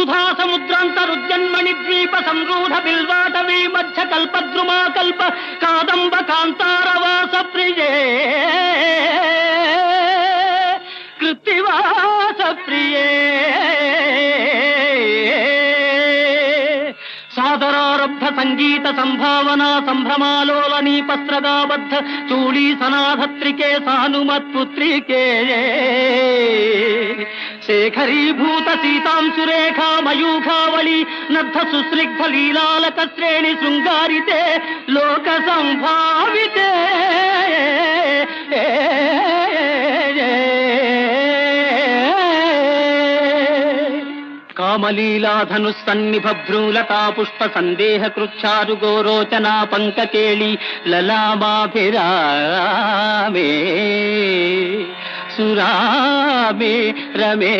సుధా సముద్రాంతరుజన్మణి ద్వీప సంరూఢ బిల్వాటవీ మధ్య కల్పద్రుమా కల్ప కాదంబ కాంతారవాస ప్రియే కృత్తివాస ప్రియే సాదరారబ్ధ సంగీత సంభావనా సంభ్రమాలోలనీ పత్రగాబద్ధ చూళీ సనాధత్రికే సానుమత్పుత్రికే శేఖరీభూత సీతాంశురేఖా మయూఖావళి నద్ధ సుస్నిగ్ధ లీలాలక శ్రేణి శృంగారితే లోక సంభావితే కామలీలాధనుస్సన్నిభ్రూలతా పుష్ప సందేహ కృచ్చారు గోరోచనా పంకకేళి లలామాభిరామే సురామే రమే